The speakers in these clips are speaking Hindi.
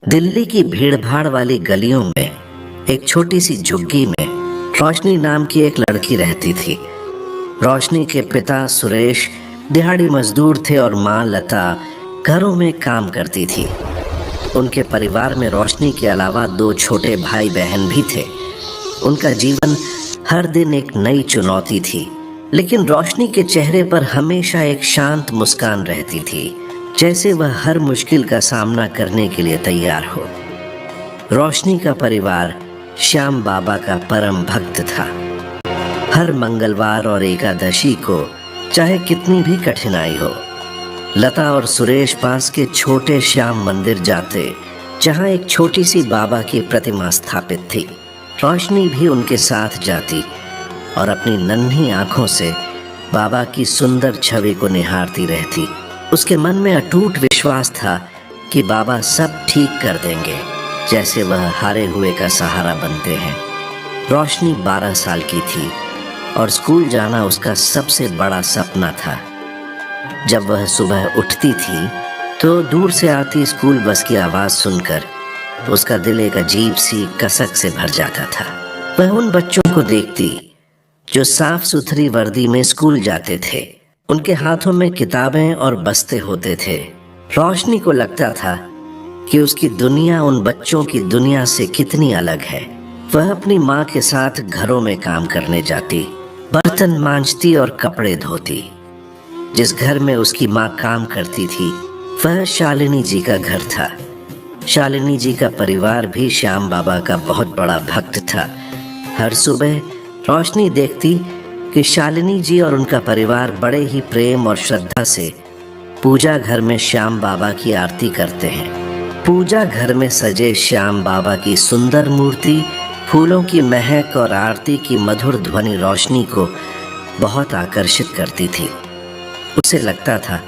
दिल्ली की भीड़-भाड़ वाली गलियों में एक छोटी सी झुग्गी में रोशनी नाम की एक लड़की रहती थी। रोशनी के पिता सुरेश दिहाड़ी मजदूर थे और माँ लता घरों में काम करती थी। उनके परिवार में रोशनी के अलावा 2 छोटे भाई बहन भी थे। उनका जीवन हर दिन एक नई चुनौती थी, लेकिन रोशनी के चेहरे पर हमेशा एक शांत मुस्कान रहती थी, जैसे वह हर मुश्किल का सामना करने के लिए तैयार हो। रोशनी का परिवार श्याम बाबा का परम भक्त था। हर मंगलवार और एकादशी को, चाहे कितनी भी कठिनाई हो, लता और सुरेश पास के छोटे श्याम मंदिर जाते, जहां एक छोटी सी बाबा की प्रतिमा स्थापित थी। रोशनी भी उनके साथ जाती और अपनी नन्ही आंखों से बाबा की सुंदर छवि को निहारती रहती। उसके मन में अटूट विश्वास था कि बाबा सब ठीक कर देंगे, जैसे वह हारे हुए का सहारा बनते हैं। रोशनी 12 साल की थी और स्कूल जाना उसका सबसे बड़ा सपना था। जब वह सुबह उठती थी तो दूर से आती स्कूल बस की आवाज़ सुनकर उसका दिल एक अजीब सी कसक से भर जाता था। वह उन बच्चों को देखती जो साफ सुथरी वर्दी में स्कूल जाते थे। उनके हाथों में किताबें और बस्ते होते थे। रोशनी को लगता था कि उसकी दुनिया उन बच्चों की दुनिया से कितनी अलग है। वह अपनी माँ के साथ घरों में काम करने जाती, बर्तन मांजती और कपड़े धोती। जिस घर में उसकी माँ काम करती थी वह शालिनी जी का घर था। शालिनी जी का परिवार भी श्याम बाबा का बहुत बड़ा भक्त था। हर सुबह रोशनी देखती कि शालिनी जी और उनका परिवार बड़े ही प्रेम और श्रद्धा से पूजा घर में श्याम बाबा की आरती करते हैं। पूजा घर में सजे श्याम बाबा की सुंदर मूर्ति, फूलों की महक और आरती की मधुर ध्वनि रोशनी को बहुत आकर्षित करती थी। उसे लगता था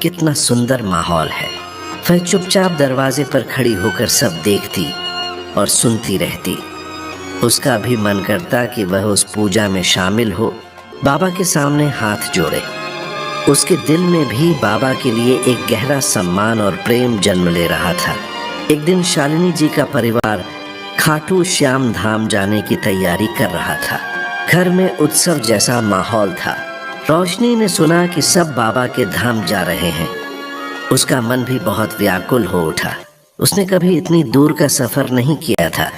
कितना सुंदर माहौल है। वह चुपचाप दरवाजे पर खड़ी होकर सब देखती और सुनती रहती। उसका भी मन करता कि वह उस पूजा में शामिल हो, बाबा के सामने हाथ जोड़े। उसके दिल में भी बाबा के लिए एक गहरा सम्मान और प्रेम जन्म ले रहा था। एक दिन शालिनी जी का परिवार खाटू श्याम धाम जाने की तैयारी कर रहा था। घर में उत्सव जैसा माहौल था। रोशनी ने सुना कि सब बाबा के धाम जा रहे हैं। उसका मन भी बहुत व्याकुल हो उठा। उसने कभी इतनी दूर का सफ़र नहीं किया था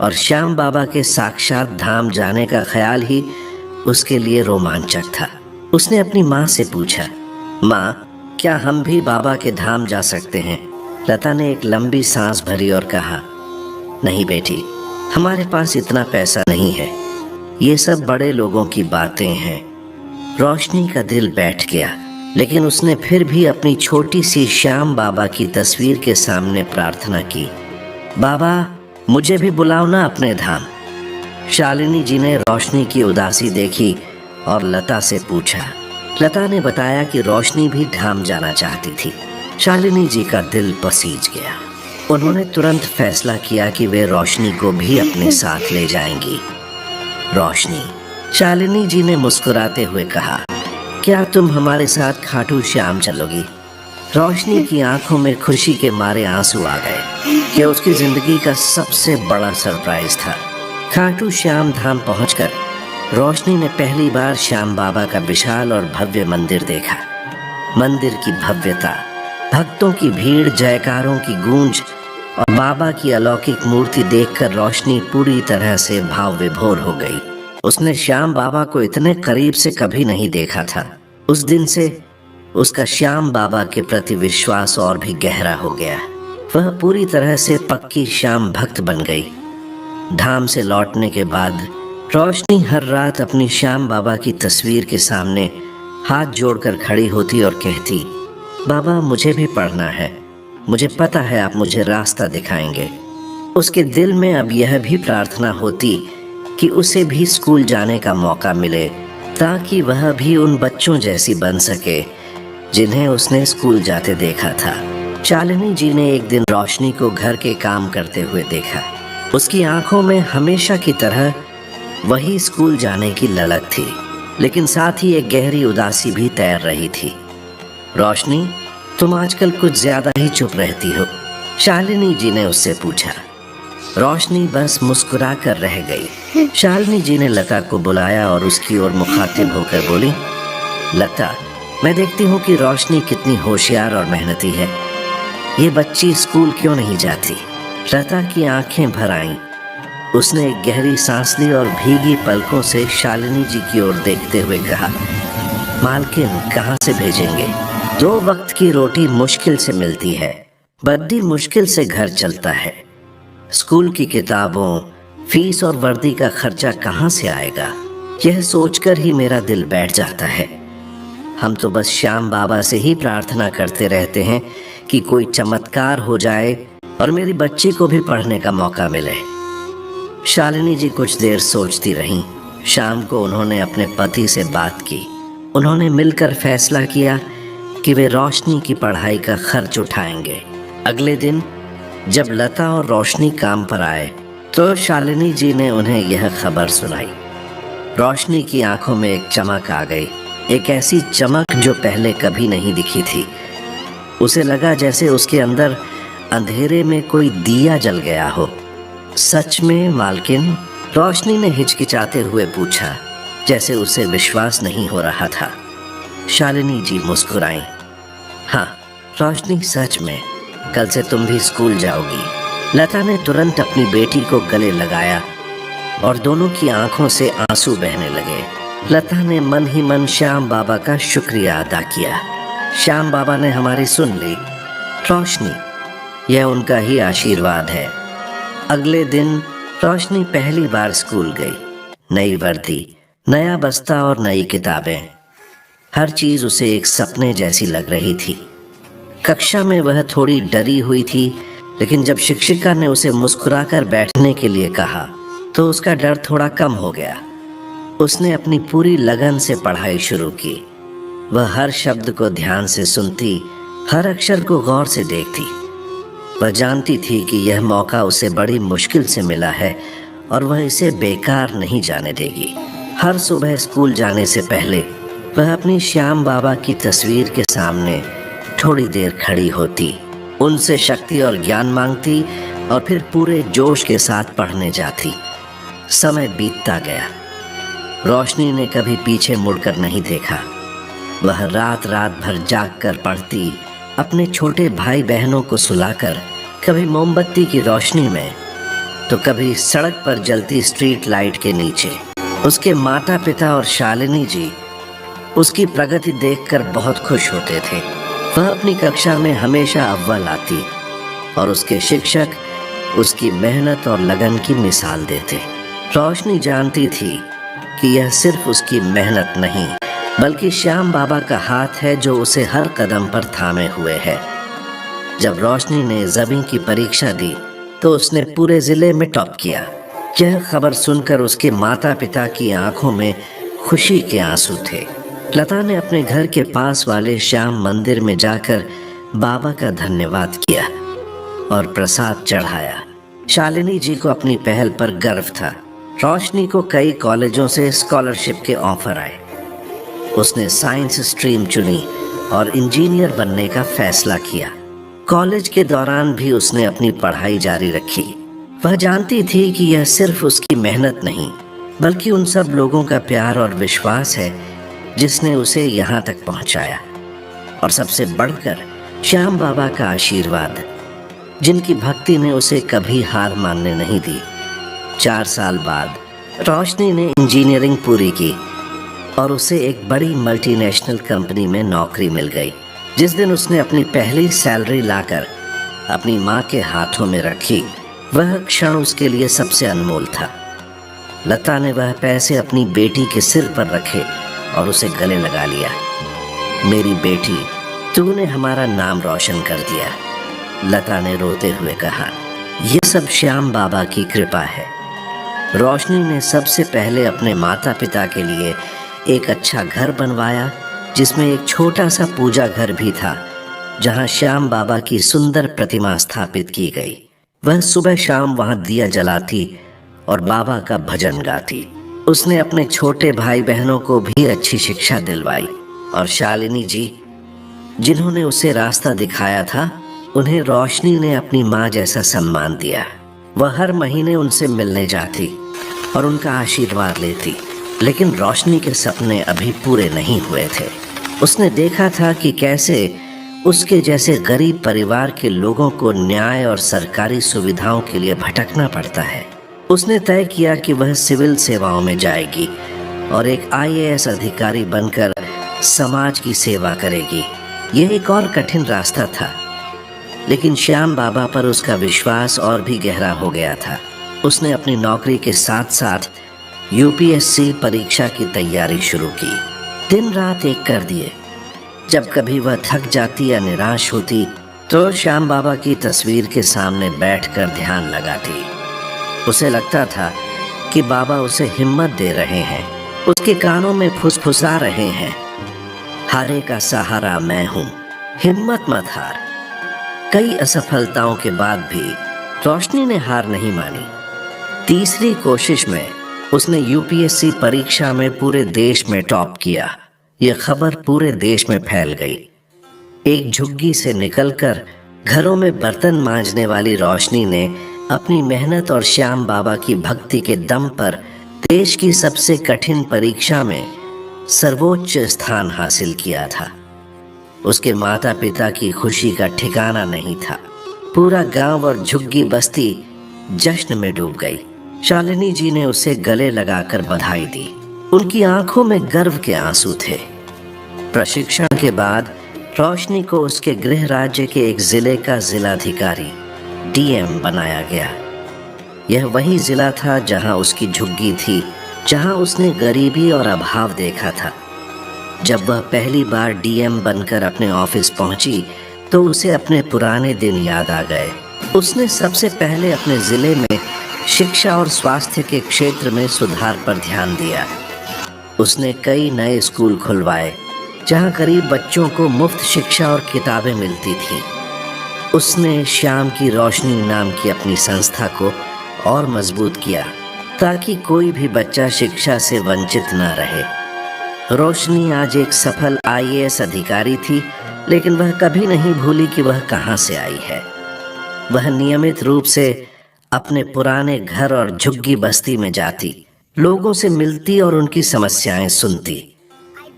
और श्याम बाबा के साक्षात धाम जाने का ख्याल ही उसके लिए रोमांचक था। उसने अपनी माँ से पूछा, माँ, क्या हम भी बाबा के धाम जा सकते हैं? लता ने एक लंबी सांस भरी और कहा, नहीं बेटी, हमारे पास इतना पैसा नहीं है। ये सब बड़े लोगों की बातें हैं। रोशनी का दिल बैठ गया, लेकिन उसने फिर भी अपनी छोटी सी श्याम बाबा की तस्वीर के सामने प्रार्थना की, बाबा, मुझे भी बुलाओ ना अपने धाम। शालिनी जी ने रोशनी की उदासी देखी और लता से पूछा। लता ने बताया कि रोशनी भी धाम जाना चाहती थी। शालिनी जी का दिल पसीज गया। उन्होंने तुरंत फैसला किया कि वे रोशनी को भी अपने साथ ले जाएंगी। रोशनी, शालिनी जी ने मुस्कुराते हुए कहा, क्या तुम हमारे साथ खाटू श्याम चलोगी? रोशनी की आंखों में खुशी के मारे आंसू आ गए कि उसकी जिंदगी का सबसे बड़ा सरप्राइज था। खाटू श्याम धाम पहुंचकर रोशनी ने पहली बार श्याम बाबा का विशाल और भव्य मंदिर देखा। मंदिर की भव्यता, भक्तों की भीड़, जयकारों की गूंज और बाबा की अलौकिक मूर्ति देखकर रोशनी पूरी तरह से भाव विभोर हो गई। उसने श्याम बाबा को इतने करीब से कभी नहीं देखा था। उस दिन से उसका श्याम बाबा के प्रति विश्वास और भी गहरा हो गया। वह पूरी तरह से पक्की श्याम भक्त बन गई। धाम से लौटने के बाद रोशनी हर रात अपनी श्याम बाबा की तस्वीर के सामने हाथ जोड़कर खड़ी होती और कहती, बाबा, मुझे भी पढ़ना है। मुझे पता है आप मुझे रास्ता दिखाएंगे। उसके दिल में अब यह भी प्रार्थना होती कि उसे भी स्कूल जाने का मौका मिले, ताकि वह भी उन बच्चों जैसी बन सके जिन्हें उसने स्कूल जाते देखा था। शालिनी जी ने एक दिन रोशनी को घर के काम करते हुए देखा। उसकी आंखों में हमेशा की तरह वही स्कूल जाने की ललक थी, लेकिन साथ ही एक गहरी उदासी भी तैर रही थी। रोशनी, तुम आजकल कुछ ज्यादा ही चुप रहती हो। शालिनी जी ने उससे पूछा। रोशनी बस मुस्कुरा कर रह गई। शालिनी जी ने लता को बुलाया और उसकी ओर मुखातिब होकर बोली, लता, मैं देखती हूँ कि रोशनी कितनी होशियार और मेहनती है। ये बच्ची स्कूल क्यों नहीं जाती? लता की आंखें भर आईं। उसने एक गहरी सांस ली और भीगी पलकों से शालिनी जी की ओर देखते हुए कहा, मालकिन, कहाँ से भेजेंगे? 2 वक्त की रोटी मुश्किल से मिलती है, बड़ी मुश्किल से घर चलता है। स्कूल की किताबों, फीस और वर्दी का खर्चा कहाँ से आएगा? यह सोचकर ही मेरा दिल बैठ जाता है। हम तो बस श्याम बाबा से ही प्रार्थना करते रहते हैं कि कोई चमत्कार हो जाए और मेरी बच्ची को भी पढ़ने का मौका मिले। शालिनी जी कुछ देर सोचती रहीं। शाम को उन्होंने अपने पति से बात की। उन्होंने मिलकर फैसला किया कि वे रोशनी की पढ़ाई का खर्च उठाएंगे। अगले दिन जब लता और रोशनी काम पर आए तो शालिनी जी ने उन्हें यह खबर सुनाई। रोशनी की आंखों में एक चमक आ गई, एक ऐसी चमक जो पहले कभी नहीं दिखी थी। उसे लगा जैसे उसके अंदर अंधेरे में कोई दिया जल गया हो। सच में मालकिन? रोशनी ने हिचकिचाते हुए पूछा, जैसे उसे विश्वास नहीं हो रहा था। शालिनी जी मुस्कुराईं। हाँ रोशनी, सच में, कल से तुम भी स्कूल जाओगी। लता ने तुरंत अपनी बेटी को गले लगाया और दोनों की आंखों से आंसू बहने लगे। लता ने मन ही मन श्याम बाबा का शुक्रिया अदा किया। श्याम बाबा ने हमारी सुन ली। रोशनी, यह उनका ही आशीर्वाद है। अगले दिन रोशनी पहली बार स्कूल गई। नई वर्दी, नया बस्ता और नई किताबें। हर चीज उसे एक सपने जैसी लग रही थी। कक्षा में वह थोड़ी डरी हुई थी, लेकिन जब शिक्षिका ने उसे मुस्कुराकर बैठने के लिए कहा तो उसका डर थोड़ा कम हो गया। उसने अपनी पूरी लगन से पढ़ाई शुरू की। वह हर शब्द को ध्यान से सुनती, हर अक्षर को गौर से देखती। वह जानती थी कि यह मौका उसे बड़ी मुश्किल से मिला है और वह इसे बेकार नहीं जाने देगी। हर सुबह स्कूल जाने से पहले वह अपनी श्याम बाबा की तस्वीर के सामने थोड़ी देर खड़ी होती, उनसे शक्ति और ज्ञान मांगती और फिर पूरे जोश के साथ पढ़ने जाती। समय बीतता गया। रोशनी ने कभी पीछे मुड़कर नहीं देखा। वह रात रात भर जाग कर पढ़ती, अपने छोटे भाई बहनों को सुलाकर, कभी मोमबत्ती की रोशनी में तो कभी सड़क पर जलती स्ट्रीट लाइट के नीचे। उसके माता पिता और शालिनी जी उसकी प्रगति देखकर बहुत खुश होते थे। वह अपनी कक्षा में हमेशा अव्वल आती और उसके शिक्षक उसकी मेहनत और लगन की मिसाल देते। रोशनी जानती थी कि यह सिर्फ उसकी मेहनत नहीं, बल्कि श्याम बाबा का हाथ है जो उसे हर कदम पर थामे हुए है। जब रोशनी ने ज़बीं की परीक्षा दी तो उसने पूरे ज़िले में टॉप किया। यह खबर सुनकर उसके माता पिता की आंखों में खुशी के आंसू थे। लता ने अपने घर के पास वाले श्याम मंदिर में जाकर बाबा का धन्यवाद किया और प्रसाद चढ़ाया। शालिनी जी को अपनी पहल पर गर्व था। रोशनी को कई कॉलेजों से स्कॉलरशिप के ऑफर आए। उसने साइंस स्ट्रीम चुनी और इंजीनियर बनने का फैसला किया। कॉलेज के दौरान भी उसने अपनी पढ़ाई जारी रखी। वह जानती थी कि यह सिर्फ उसकी मेहनत नहीं, बल्कि उन सब लोगों का प्यार और विश्वास है जिसने उसे यहाँ तक पहुँचाया। और सबसे बढ़कर श्याम बाबा का आशीर्वाद, जिनकी भक्ति ने उसे कभी हार मानने नहीं दी। 4 साल बाद रोशनी ने इंजीनियरिंग पूरी की और उसे एक बड़ी मल्टीनेशनल कंपनी में नौकरी मिल गई। जिस दिन उसने अपनी पहली सैलरी लाकर अपनी माँ के हाथों में रखी, वह क्षण उसके लिए सबसे अनमोल था। लता ने वह पैसे अपनी बेटी के सिर पर रखे और उसे गले लगा लिया। मेरी बेटी, तूने हमारा नाम रोशन कर दिया, लता ने रोते हुए कहा। यह सब श्याम बाबा की कृपा है। रोशनी ने सबसे पहले अपने माता पिता के लिए एक अच्छा घर बनवाया, जिसमें एक छोटा सा पूजा घर भी था, जहां श्याम बाबा की सुंदर प्रतिमा स्थापित की गई। वह सुबह शाम वहां दिया जलाती और बाबा का भजन गाती। उसने अपने छोटे भाई बहनों को भी अच्छी शिक्षा दिलवाई और शालिनी जी, जिन्होंने उसे रास्ता दिखाया था, उन्हें रोशनी ने अपनी माँ जैसा सम्मान दिया। वह हर महीने उनसे मिलने जाती और उनका आशीर्वाद लेती, लेकिन रोशनी के सपने अभी पूरे नहीं हुए थे। उसने देखा था कि कैसे उसके जैसे गरीब परिवार के लोगों को न्याय और सरकारी सुविधाओं के लिए भटकना पड़ता है। उसने तय किया कि वह सिविल सेवाओं में जाएगी और एक IAS अधिकारी बनकर समाज की सेवा करेगी। यह एक और कठिन रास्ता था, लेकिन श्याम बाबा पर उसका विश्वास और भी गहरा हो गया था। उसने अपनी नौकरी के साथ साथ UPSC परीक्षा की तैयारी शुरू की। दिन रात एक कर दिए। जब कभी वह थक जाती या निराश होती तो श्याम बाबा की तस्वीर के सामने बैठकर ध्यान लगाती। उसे लगता था कि बाबा उसे हिम्मत दे रहे हैं, उसके कानों में फुसफुसा रहे हैं, हारे का सहारा मैं हूँ, हिम्मत मत हार। कई असफलताओं के बाद भी रोशनी ने हार नहीं मानी। तीसरी कोशिश में उसने UPSC परीक्षा में पूरे देश में टॉप किया। यह खबर पूरे देश में फैल गई। एक झुग्गी से निकलकर घरों में बर्तन मांजने वाली रोशनी ने अपनी मेहनत और श्याम बाबा की भक्ति के दम पर देश की सबसे कठिन परीक्षा में सर्वोच्च स्थान हासिल किया था। उसके माता पिता की खुशी का ठिकाना नहीं था। पूरा गांव और झुग्गी बस्ती जश्न में डूब गई। शालिनी जी ने उसे गले लगाकर बधाई दी। उनकी आंखों में गर्व के आंसू थे। प्रशिक्षण के बाद रोशनी को उसके गृह राज्य के एक जिले का जिलाधिकारी DM बनाया गया। यह वही जिला था जहां उसकी झुग्गी थी, जहां उसने गरीबी और अभाव देखा था। जब वह पहली बार DM बनकर अपने ऑफिस पहुंची तो उसे अपने पुराने दिन याद आ गए। उसने सबसे पहले अपने जिले में शिक्षा और स्वास्थ्य के क्षेत्र में सुधार पर ध्यान दिया। उसने कई नए स्कूल खुलवाए जहां गरीब बच्चों को मुफ्त शिक्षा और किताबें मिलती थीं। उसने श्याम की रोशनी नाम की अपनी संस्था को और मजबूत किया ताकि कोई भी बच्चा शिक्षा से वंचित न रहे। रोशनी आज एक सफल IAS अधिकारी थी, लेकिन वह कभी नहीं भूली कि वह कहाँ से आई है। वह नियमित रूप से अपने पुराने घर और झुग्गी बस्ती में जाती, लोगों से मिलती और उनकी समस्याएं सुनती।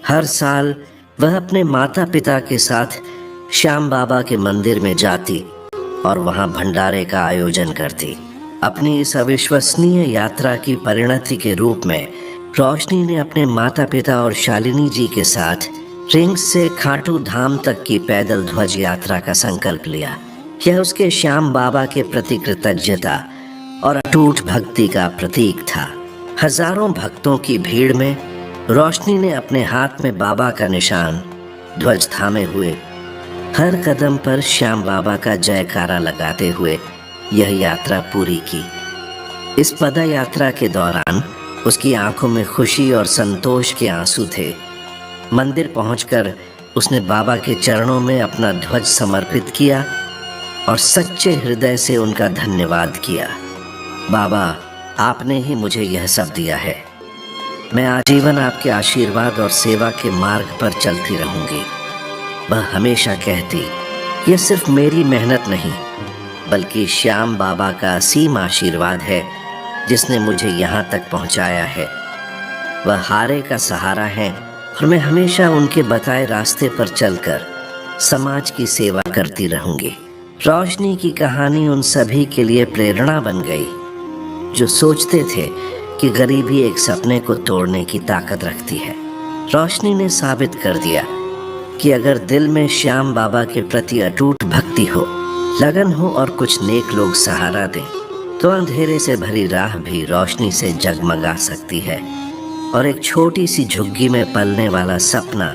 हर साल वह अपने माता पिता के साथ श्याम बाबा के मंदिर में जाती और वहां भंडारे का आयोजन करती। अपनी इस अविश्वसनीय यात्रा की परिणति के रूप में रोशनी ने अपने माता पिता और शालिनी जी के साथ रिंग्स से खाटू धाम तक की पैदल ध्वज यात्रा का संकल्प लिया। यह उसके श्याम बाबा के प्रति कृतज्ञता और अटूट भक्ति का प्रतीक था। हजारों भक्तों की भीड़ में रोशनी ने अपने हाथ में बाबा का निशान ध्वज थामे हुए हर कदम पर श्याम बाबा का जयकारा लगाते हुए यह यात्रा पूरी की। इस पद यात्रा के दौरान उसकी आंखों में खुशी और संतोष के आंसू थे। मंदिर पहुंचकर उसने बाबा के चरणों में अपना ध्वज समर्पित किया और सच्चे हृदय से उनका धन्यवाद किया। बाबा, आपने ही मुझे यह सब दिया है। मैं आजीवन आपके आशीर्वाद और सेवा के मार्ग पर चलती रहूंगी। वह हमेशा कहती, यह सिर्फ मेरी मेहनत नहीं बल्कि श्याम बाबा का असीम आशीर्वाद है जिसने मुझे यहाँ तक पहुँचाया है। वह हारे का सहारा है और मैं हमेशा उनके बताए रास्ते पर चलकर समाज की सेवा करती रहूंगी। रोशनी की कहानी उन सभी के लिए प्रेरणा बन गई जो सोचते थे कि गरीबी एक सपने को तोड़ने की ताकत रखती है। रोशनी ने साबित कर दिया कि अगर दिल में श्याम बाबा के प्रति अटूट भक्ति हो, लगन हो और कुछ नेक लोग सहारा दें, तो अंधेरे से भरी राह भी रोशनी से जगमगा सकती है और एक छोटी सी झुग्गी में पलने वाला सपना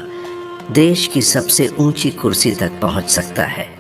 देश की सबसे ऊंची कुर्सी तक पहुंच सकता है।